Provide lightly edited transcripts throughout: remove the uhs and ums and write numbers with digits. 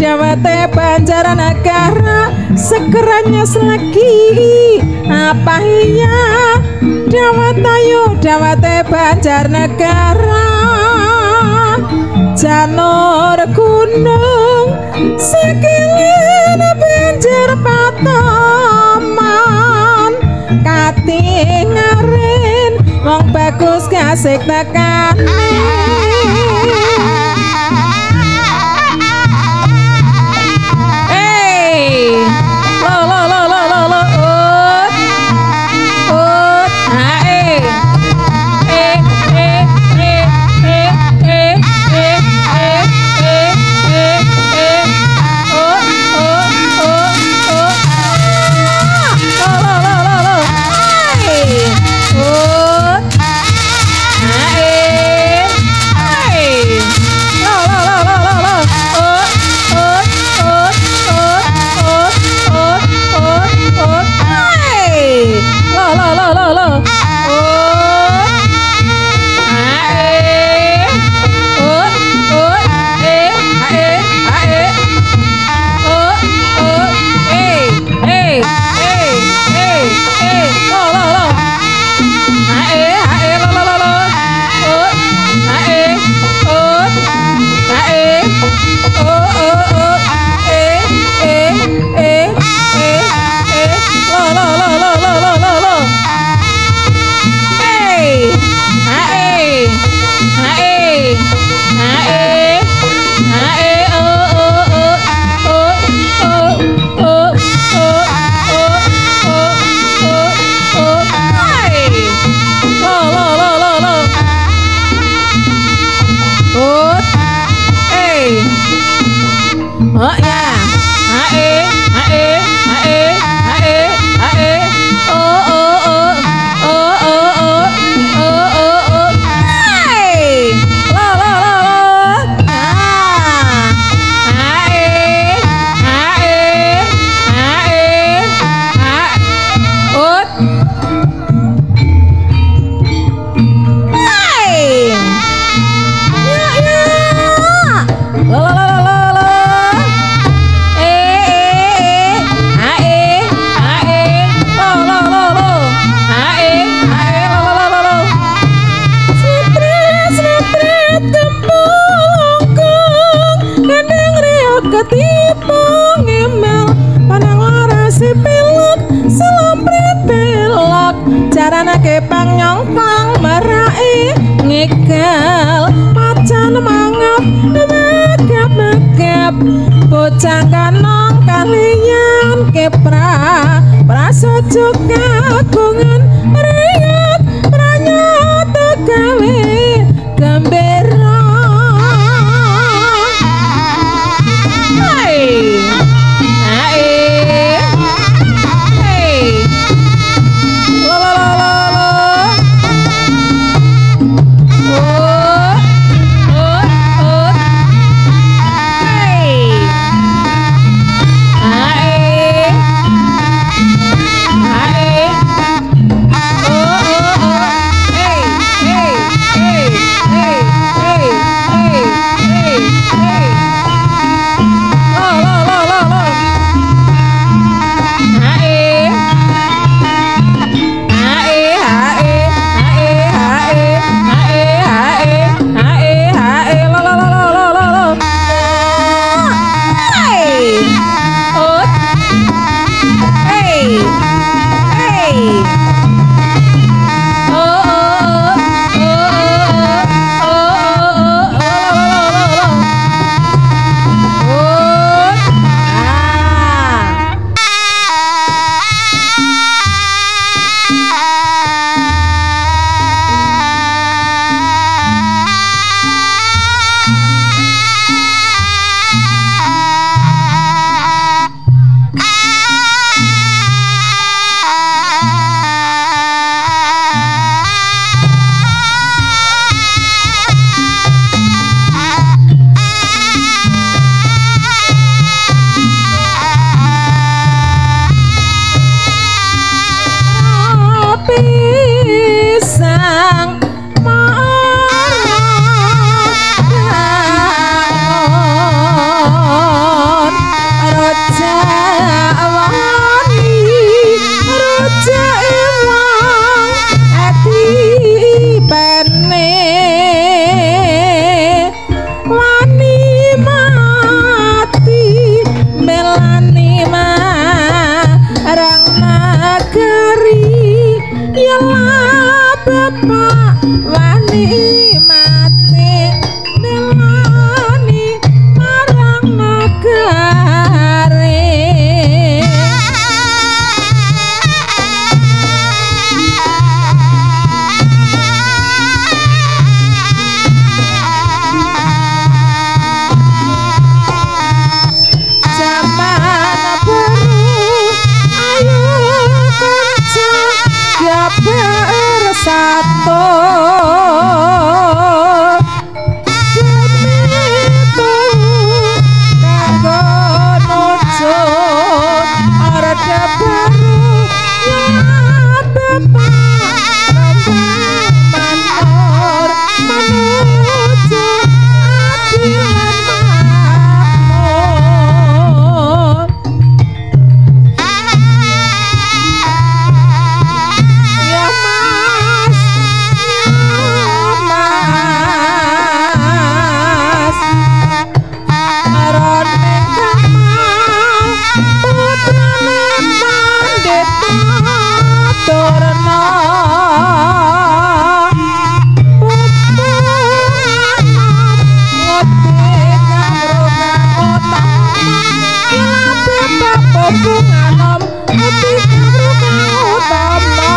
Dawate Banjarnegara segeranya selagi apa iya Dawatayu Dawate Banjarnegara janur gunung sekilin banjir patoman katingarin wong bagus kasih tekan bocah kanong kalian kepra prasaja kagungan riat pranyata gawe gembira Oh bunganom ati karo kang utama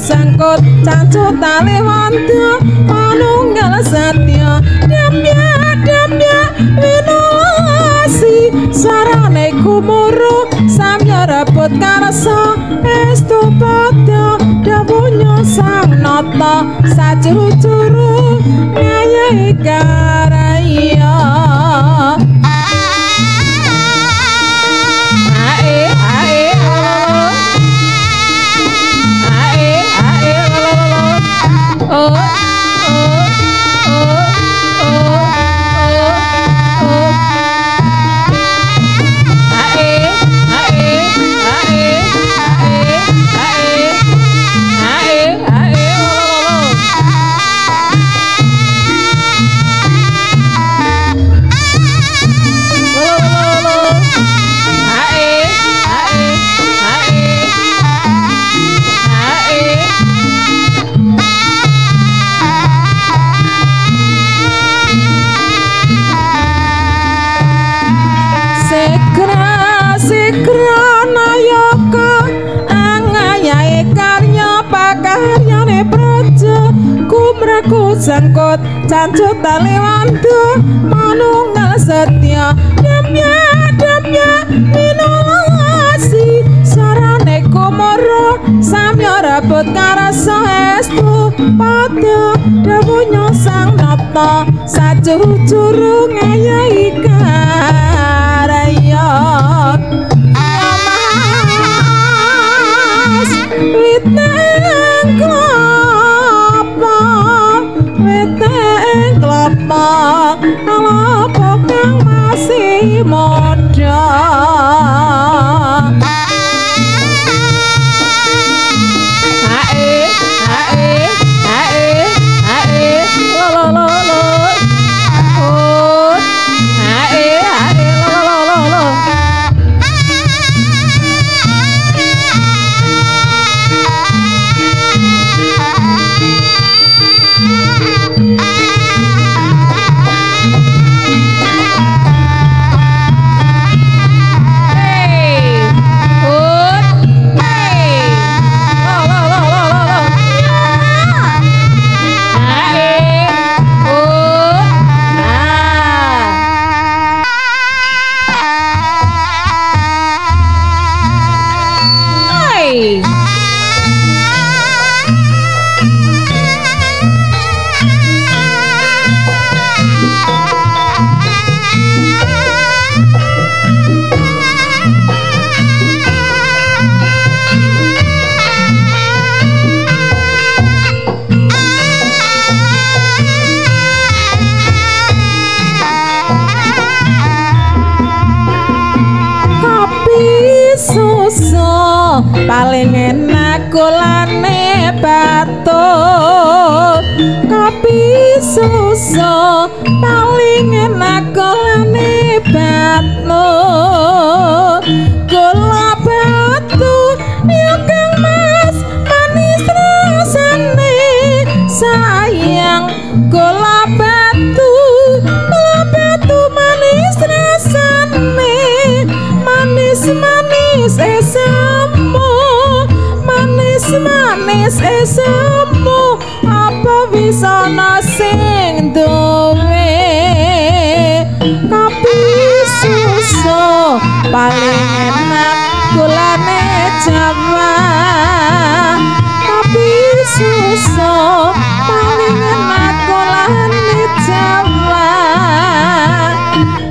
sangkut cancut tali wanta manunggal satya damya winolasi sarane kumuru rabut karsa estu padha dawuhnya sang nata sajuru-juru ngayahi karaya sangkut cancut tali wandu manunggal setya damya minolasi sarane kumara samya rabut karasa estu padha dawuhnya sang nata sajuru-juru ngayahi karaya mas witeng kelapa kelapa kang masih muda paling enak kulane batu kopi susu paling enak kulane batu gula batu ya kang mas manis rasane sayang gula batu manis rasane manis manis esemu apa bisa sing duwe kopi susu paling enak gulane Jawa kopi susu paling enak gulane Jawa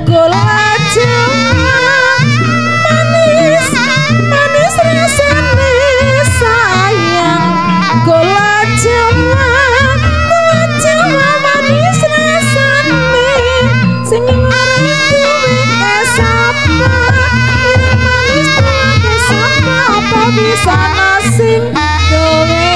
gula Jawa manis rasane sayang gula Jawa manis rasane sing ngarep duwe sapa manis duwe sapa apa bisa sing duwe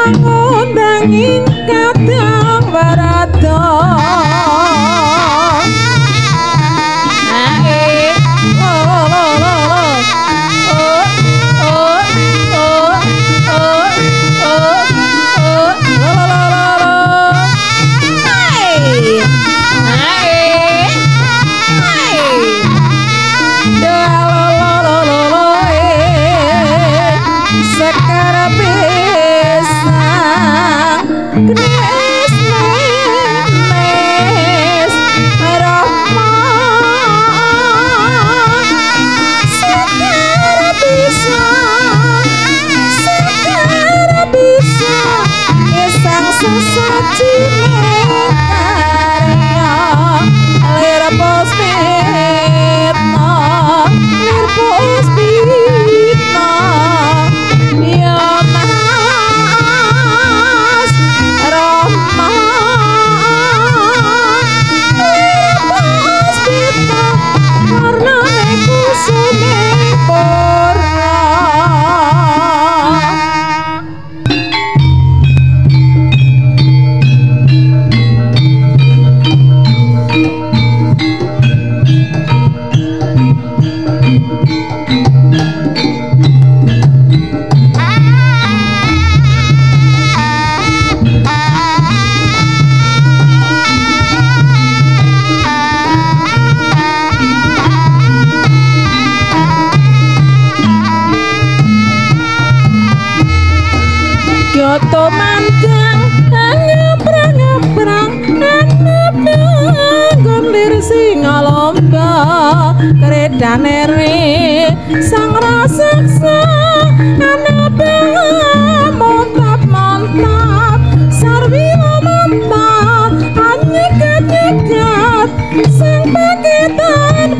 mangundang ing kadang warada Kyoto mandang ngeprang-ngeprang nggon lir Singalomba kredane re sang raseksa anepe montap-montap sarwi montap anyegat-nyegat sang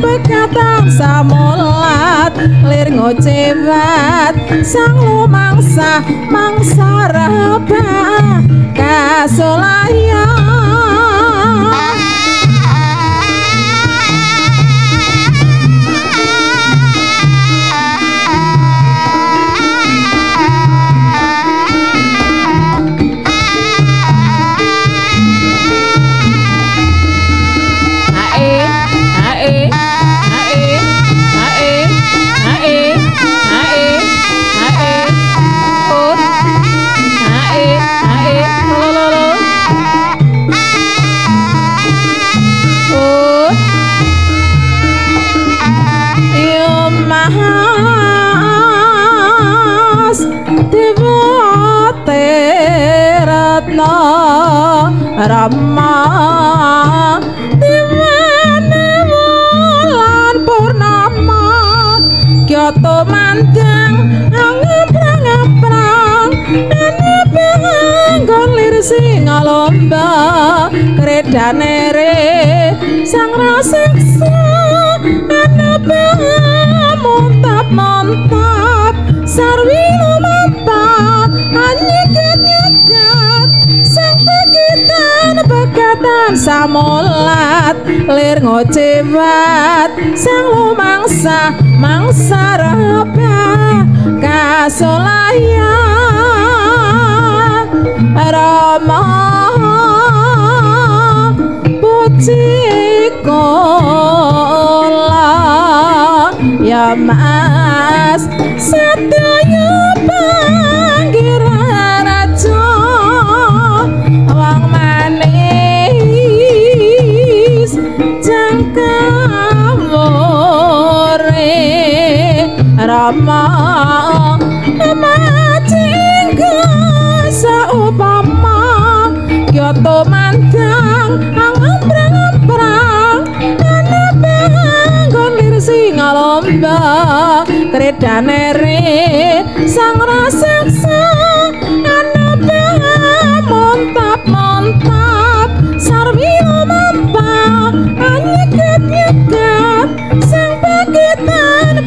bekatan samolat lir ngocewat sang lumangsa mangsa raba kasolaya Rama Dewane wulan purnama Kyoto mandang ngeprang-ngeprang anepe nggon lir Singalomba kredane re sang raseksa anepe montap-montap sarwi lumampah anyegat-nyegat bekatan samolat lir ngocewat sang lumangsa mangsa raba kasolaya Rama pucikola ya mas sadaya panggira raja wong manis jangkamore Rama macingga saupama Kyoto mandang ngeprang-ngeprang anepe nggon lir Singalomba kredane re sang raseksa anepe montap-montap sarwi lumampah anyegat-nyegat sang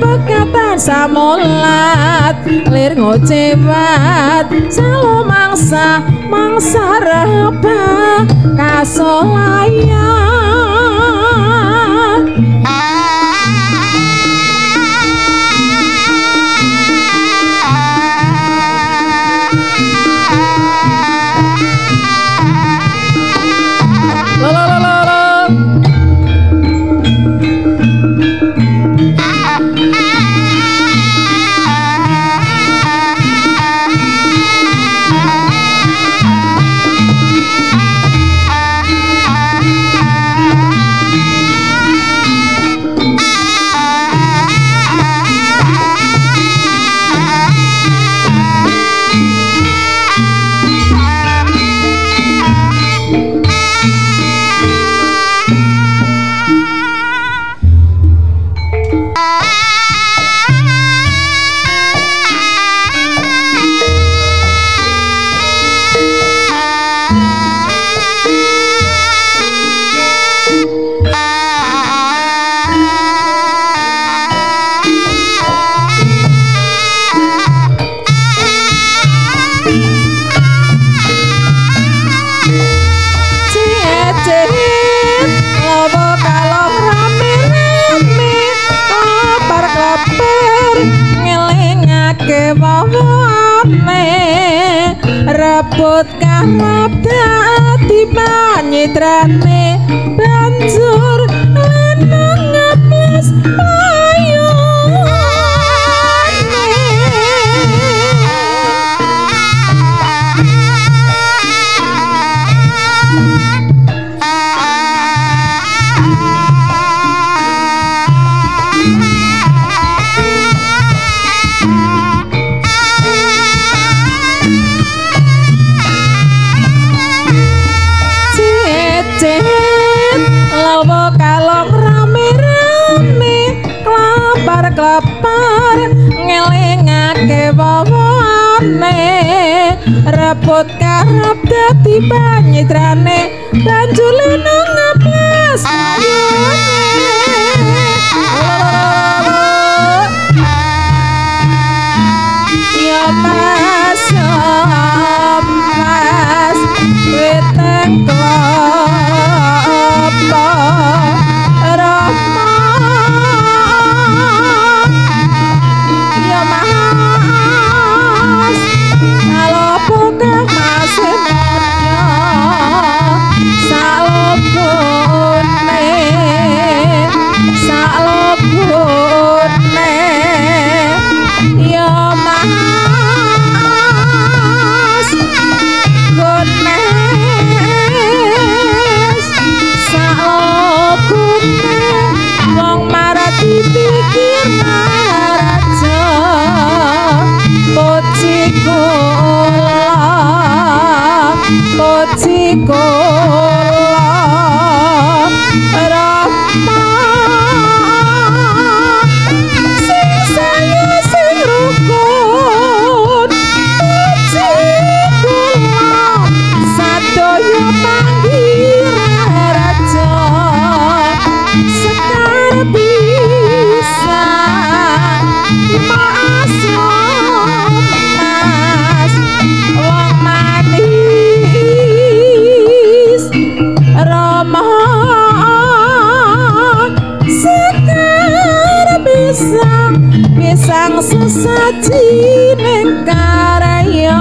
bekatan samolat lir ngocewat sang lumangsa mangsa raba kasolaya wawane rebut karep dadi panyitrane banjur leneng ngepes ayo klepar ngelingake wawane rebut karep dadi panyitrane banjur leneng ngepes ya mas weteng klopo pisang sesaji ning karya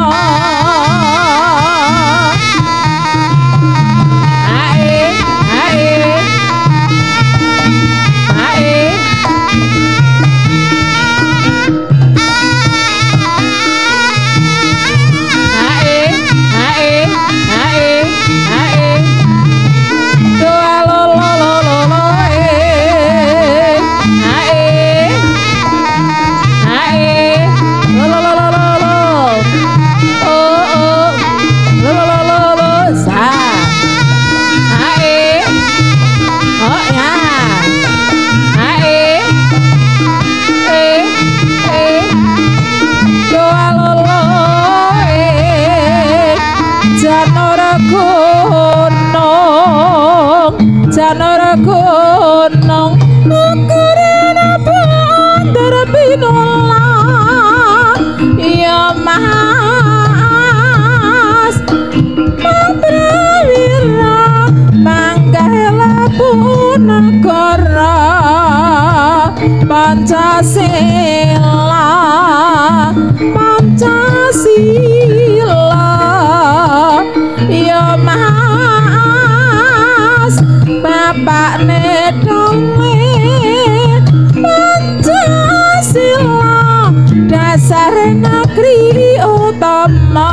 janara gunung ukurana bandar pinola ya mas prawira manggala punagara Pancasila ya mas bapak nedonge Pancasila dasar negeri utama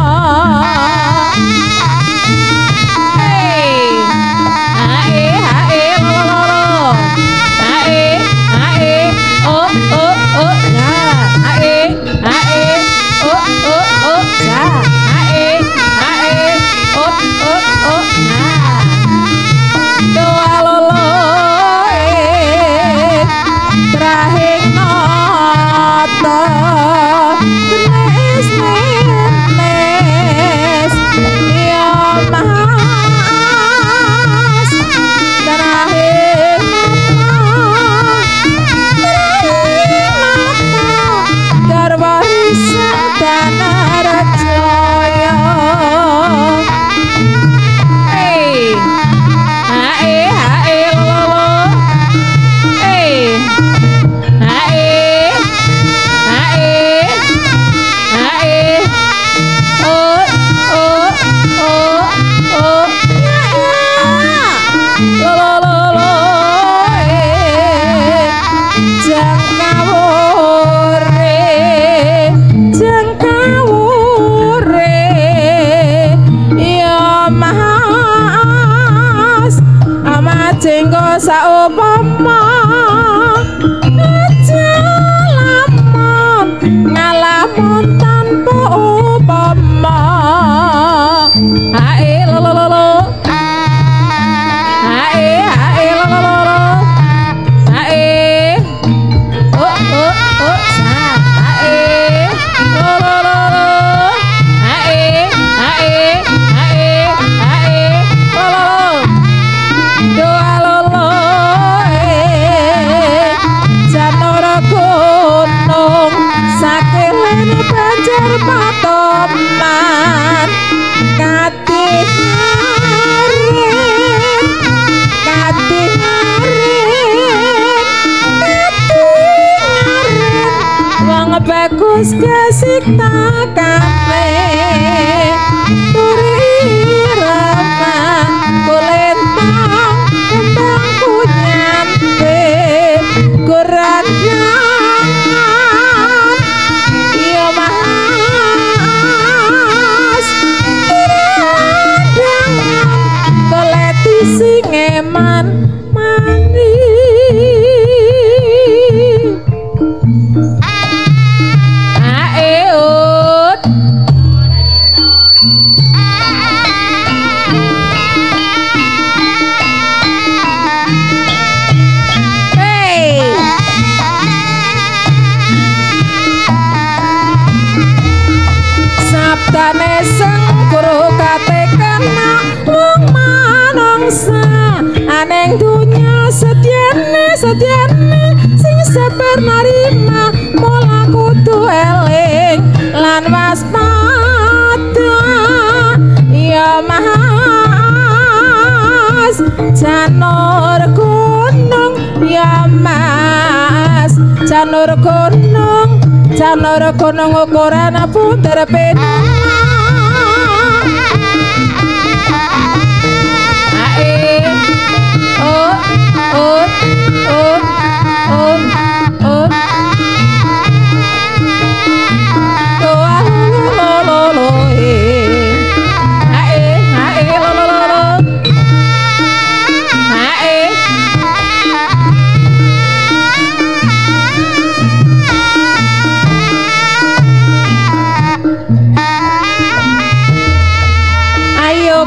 ya jenggo saupama aja lamun ngalamun tanpa upama hae lololo hae lololo hae oh sa hae lololo hae lololo doa lolo janara gunung sakelene banjur patoman wong bagus kasih tak kabeh turi rama kulentang kembang kunyante kurang jangan iya mas tiradang koleti singeman mani aeut hey sabdane sang guru katekana wong manungsa aneng dunya setyane sing sabar narima mula kudu eling lan waspada ya mas janur gunung ya mas janur gunung ukuran puter pena ae oh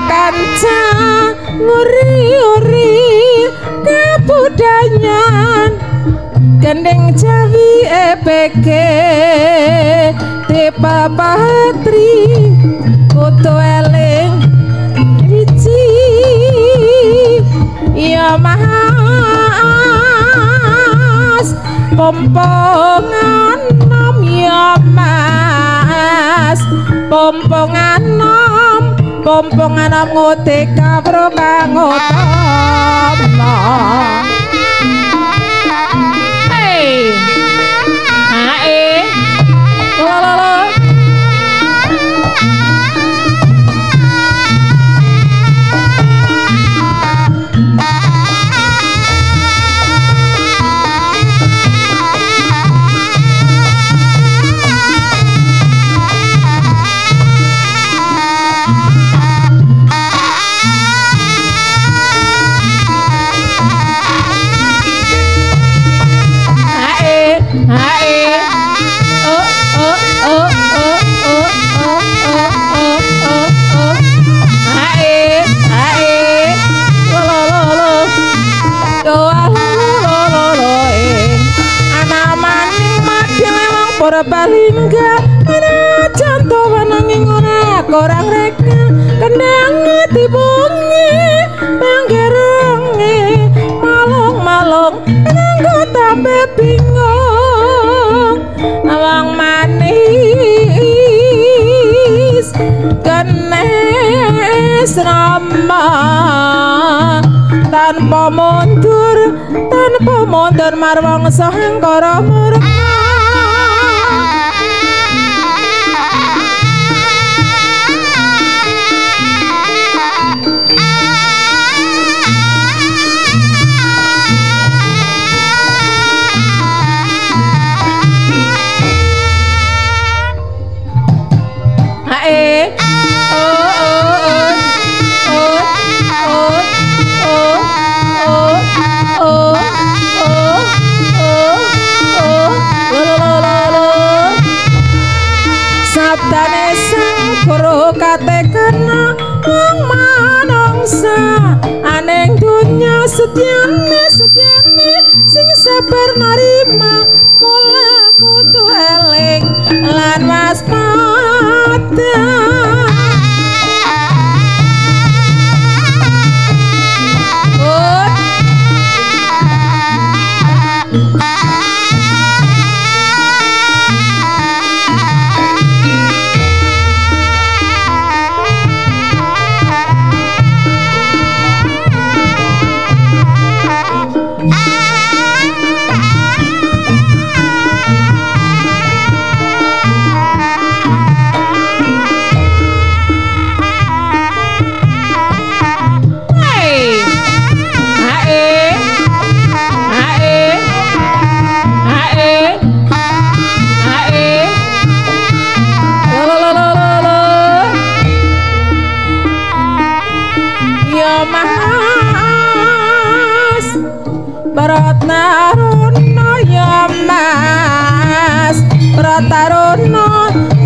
kanca nguri-uri kabudayan gendeng jawi EPG tipe patri kutu eling wiji ya mas pompongan nom ya mas pompongan nom ngutik kabro kang utama hey hae lololo Balingga ana janto nanging ora korang reka kendang dibungi panggeronge malung-malung nganggo tambah bingung awang manis kenes rama tanpa mundur marwang sahangkara murka oh sang guru katekana wong manungsa aneng dunya setyane sing sabar narima mula kudu eling lan waspada.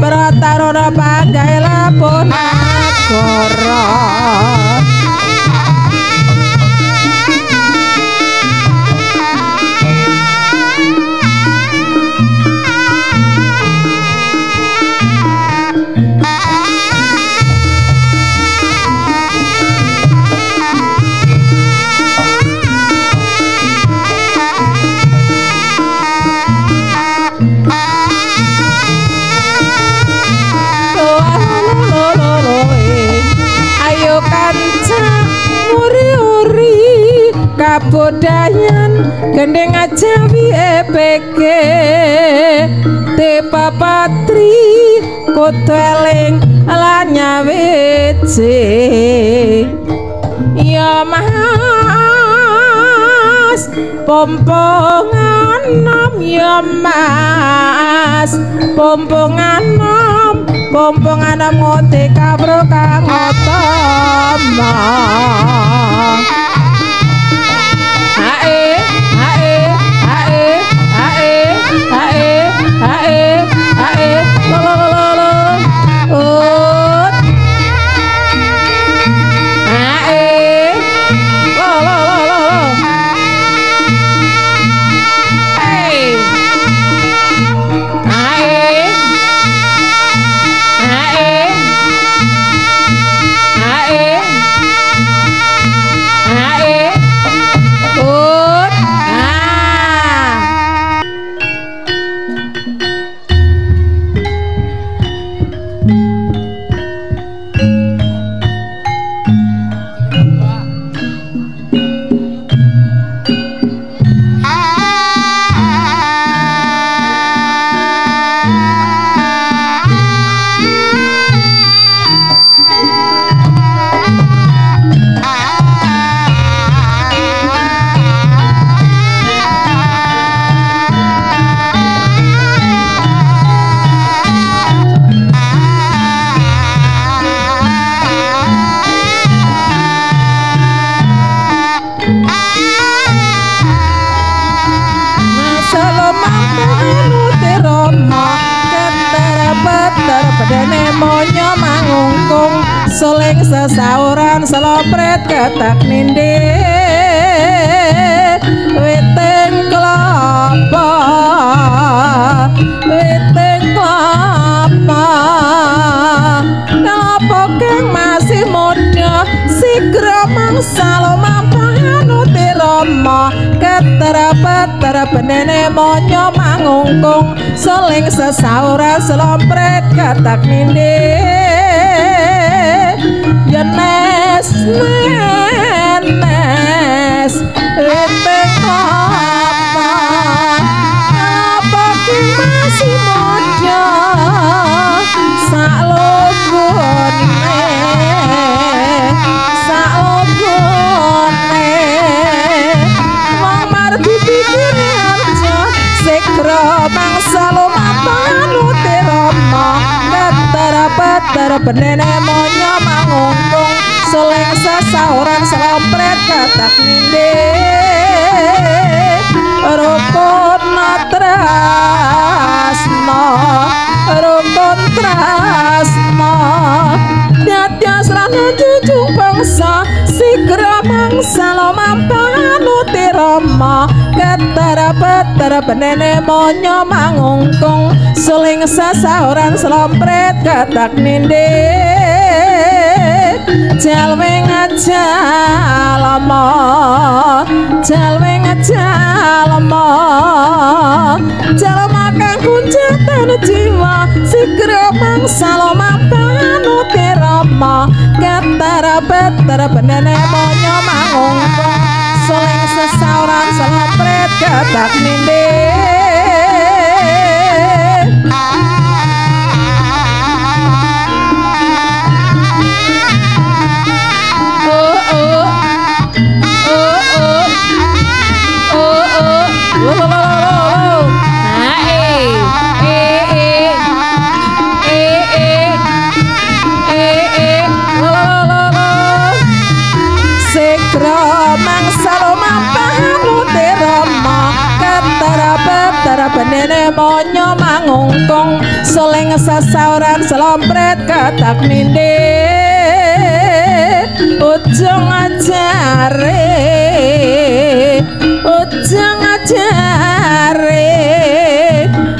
Pratarono panggae lapun agara. Kabudayan gendeng ajawi EPG Tepa Patri Koteling Lanyawece Ya Mas Pompongan nom Ya Mas Pompongan nom ngote kabro kang otama Soleng sesauran selopret ketak ninde weteng kelapa kelapa keng masih muda sigra mangsa lomampahan utirama keterapet benene monyo mangungkung soleng sesauran selopret ketak ninde Yenes nenes weteng apa ki masih muda salogone wong mardi pikir arja sekra mangsa lumapan utirama keterapet benene monyo mangungkung soleng sesauran selopret katak ninde rukun trasno mangsalo mampang utirama ketara-betara benene monyo mangungkung suling sasahuran slompret katak ninde jalweng ajalama jalweng ajalama jalma kang kunjatan jiwa sikra mangsalo mampang utirama ketara-betara benene monyo mangungkung suling sasahuran slompret katak ninde benene monyo mangungkung suling sasahuran slompret katak ninde ujung ajare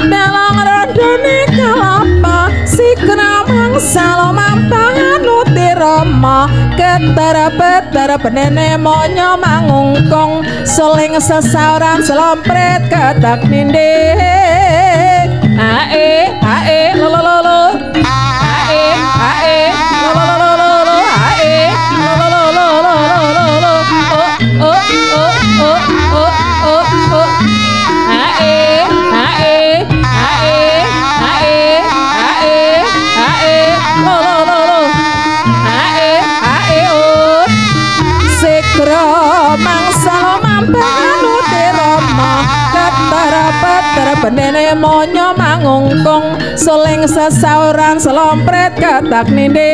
dalang rodone kalapa sikra mangsalo mampang utirama ketara-betara benene monyo mangungkung suling sasahuran slompret katak ninde ae ae lo lo lo lo ae ae lo lo lo lo lo ae lo lo lo lo lo lo lo oh oh oh oh oh oh ae ae ae ae ae ae lo lo lo lo ae ae oh sikra mangsalo mampang utirama ketara-betara benene monyo mangungkung suling sasahuran slompret katak ninde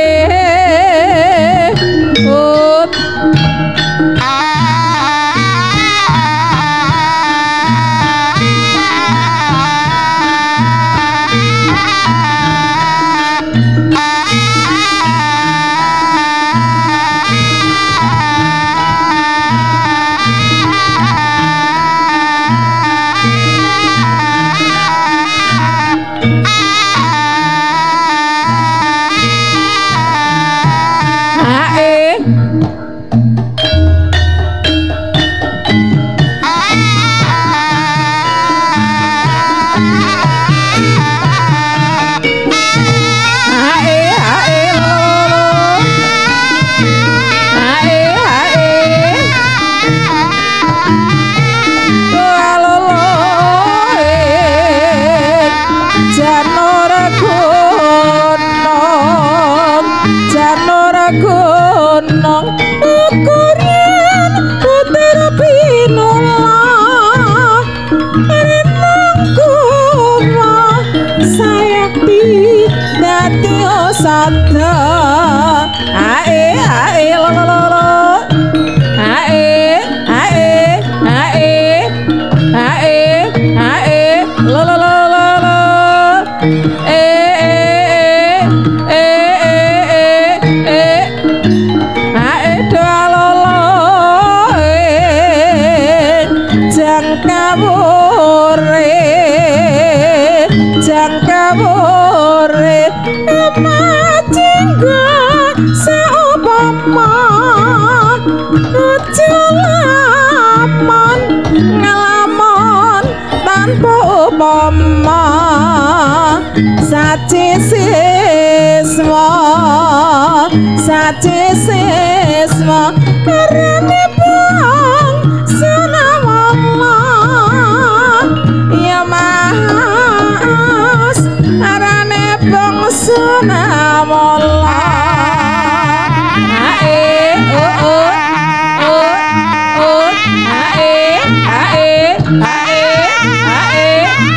sacisiswa karane bang sanawala ya mas arane bang sanawala ae oh oh oh oh ae ae ae ae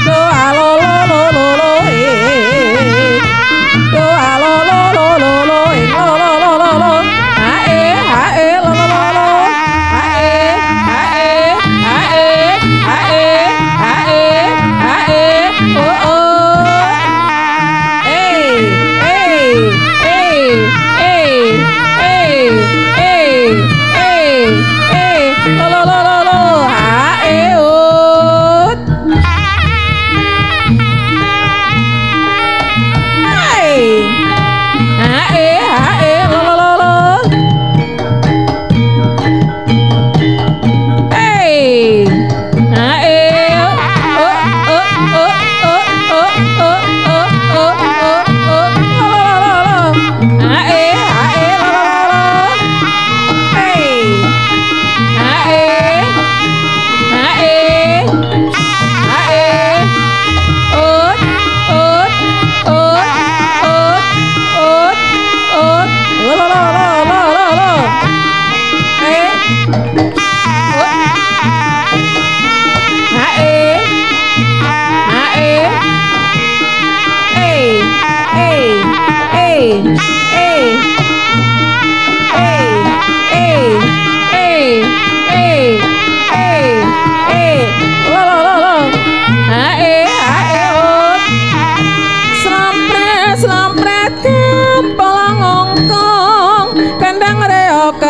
do alo lo lo lo lo do alo lo lo lo lo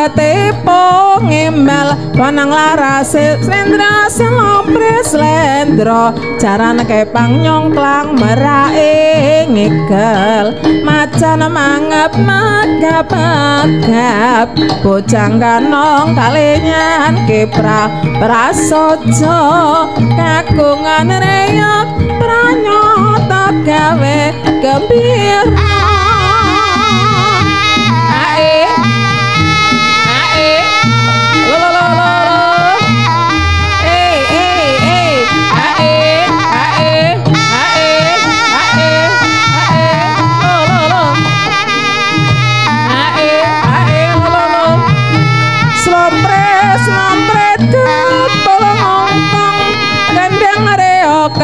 Ketepo ngembal panang laras slendra selopres slendro carane kepang nyongklang merae ngigel macan mangap magap magap bocang kanong kalenyan kepra prasojo kagungan reyok pranyata gawe gembira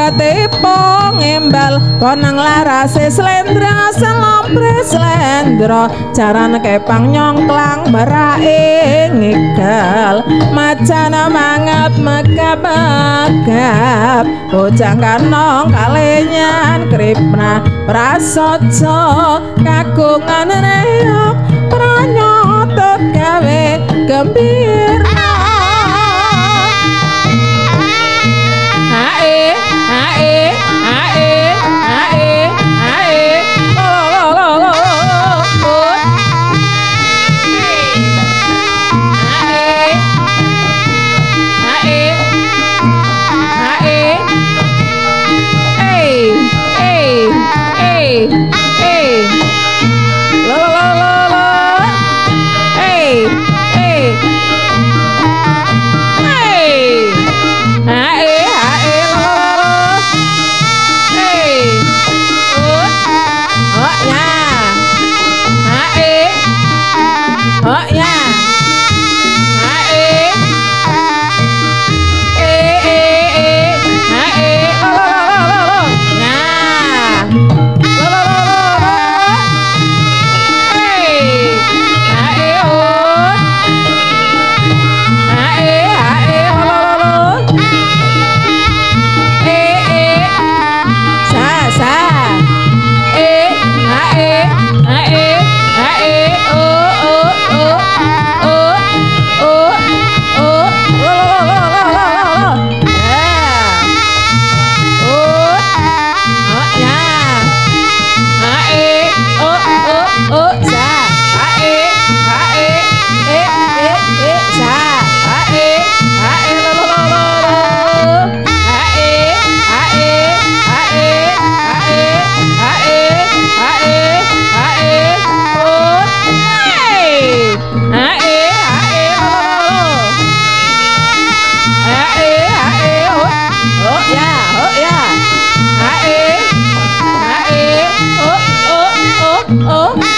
ketepo ngembal konang larase slendra selopres slendro carane kepang nyongklang merae ngigel macan mangap megap megap bocang kanong kalenyan kripna prasojo kagungan reyok pranyata gawe gembira oh